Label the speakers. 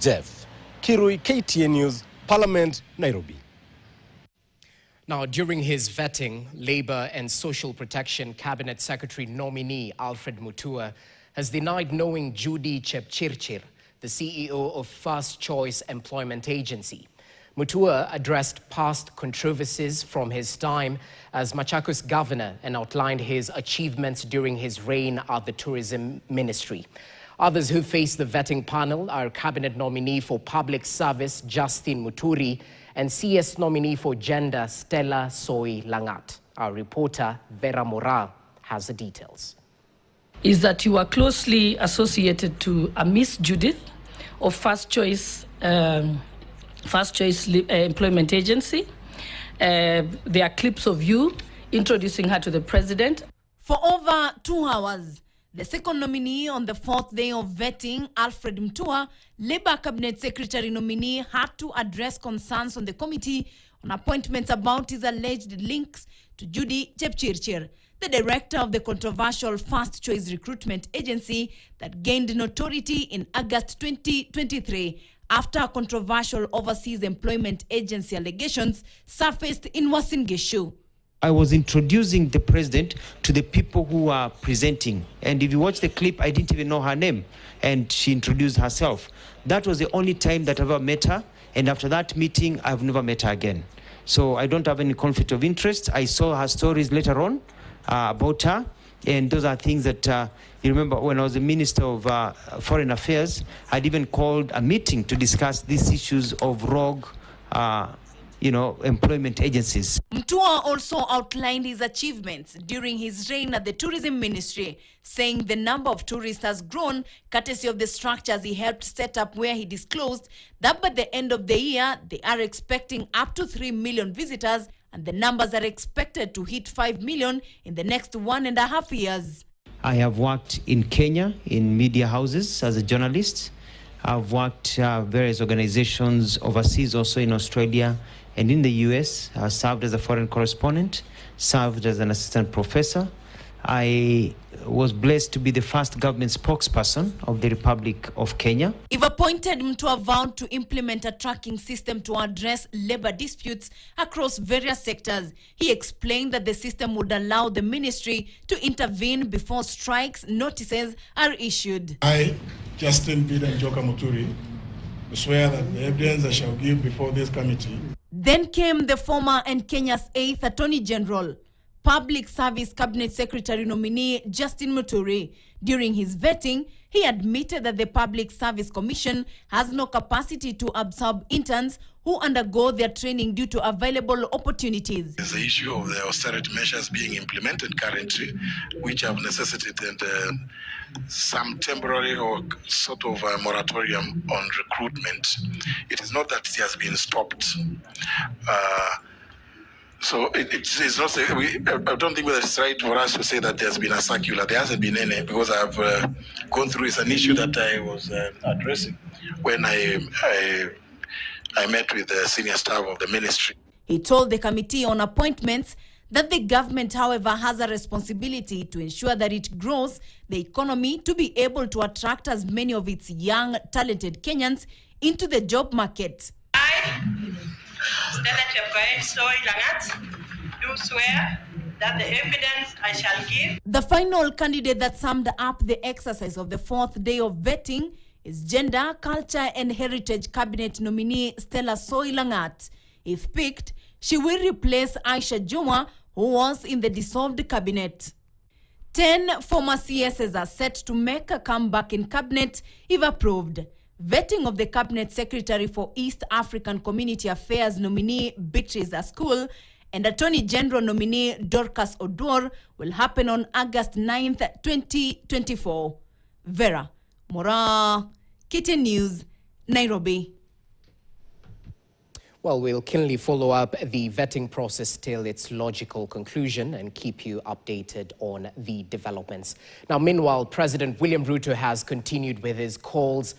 Speaker 1: Jeff Kirui, KTN News, Parliament, Nairobi.
Speaker 2: Now, during his vetting, Labour and Social Protection Cabinet Secretary nominee Alfred Mutua has denied knowing Judy Chepchirchir, the CEO of First Choice Employment Agency. Mutua addressed past controversies from his time as Machakos governor and outlined his achievements during his reign at the Tourism Ministry. Others who face the vetting panel are Cabinet nominee for Public Service Justin Muturi and CS nominee for Gender Stella Soi Langat. Our reporter Vera Moral has the details.
Speaker 3: Is that you are closely associated to a Miss Judith of First Choice Employment Agency. There are clips of you introducing her to the president.
Speaker 4: For over 2 hours, the second nominee on the fourth day of vetting, Alfred Mutua, Labour Cabinet Secretary nominee, had to address concerns on the committee on appointments about his alleged links to Judy Chepchirchir, the director of the controversial First Choice Recruitment Agency that gained notoriety in August 2023 after controversial overseas employment agency allegations surfaced in Uasin Gishu.
Speaker 5: I was introducing the president to the people who are presenting. And if you watch the clip, I didn't even know her name. And she introduced herself. That was the only time that I ever met her. And after that meeting, I've never met her again. So I don't have any conflict of interest. I saw her stories later on about her. And those are things that, you remember when I was the Minister of Foreign Affairs, I'd even called a meeting to discuss these issues of rogue employment agencies.
Speaker 4: Mutua also outlined his achievements during his reign at the Tourism Ministry, saying the number of tourists has grown courtesy of the structures he helped set up, where he disclosed that by the end of the year, they are expecting up to 3 million visitors, and the numbers are expected to hit 5 million in the next 1.5 years.
Speaker 5: I have worked in Kenya in media houses as a journalist. I've worked various organizations overseas, also in Australia and in the US. I served as a foreign correspondent, served as an assistant professor. I was blessed to be the first government spokesperson of the Republic of Kenya.
Speaker 4: If appointed, Mutua vowed to implement a tracking system to address labor disputes across various sectors. He explained that the system would allow the ministry to intervene before strikes notices are issued.
Speaker 6: I, Justin Njoka Muturi, swear that the evidence I shall give before this committee.
Speaker 4: Then came the former and Kenya's 8th Attorney General, Public Service Cabinet Secretary nominee Justin Muturi. During his vetting, he admitted that the Public Service Commission has no capacity to absorb interns who undergo their training due to available opportunities.
Speaker 6: There's the issue of the austerity measures being implemented currently, which have necessitated some temporary or sort of a moratorium on recruitment. It is not that it has been stopped. So it's not. I don't think it's right for us to say that there's been a circular. There hasn't been any, because I've gone through. It's an issue that I was addressing when I met with the senior staff of the ministry.
Speaker 4: He told the Committee on Appointments that the government, however, has a responsibility to ensure that it grows the economy to be able to attract as many of its young, talented Kenyans into the job market.
Speaker 7: I, Stella Soi Langat, do swear that the evidence I shall give.
Speaker 4: The final candidate that summed up the exercise of the fourth day of vetting is Gender, Culture and Heritage Cabinet nominee Stella Soi Langat. If picked, she will replace Aisha Juma, who was in the dissolved cabinet. 10 former CSs are set to make a comeback in cabinet if approved. Vetting of the Cabinet Secretary for East African Community Affairs nominee Beatrice Askul and Attorney General nominee Dorcas Oduor will happen on August 9th, 2024. Vera Mora, KTN News, Nairobi.
Speaker 2: Well, we'll keenly follow up the vetting process till its logical conclusion and keep you updated on the developments. Now, meanwhile, President William Ruto has continued with his calls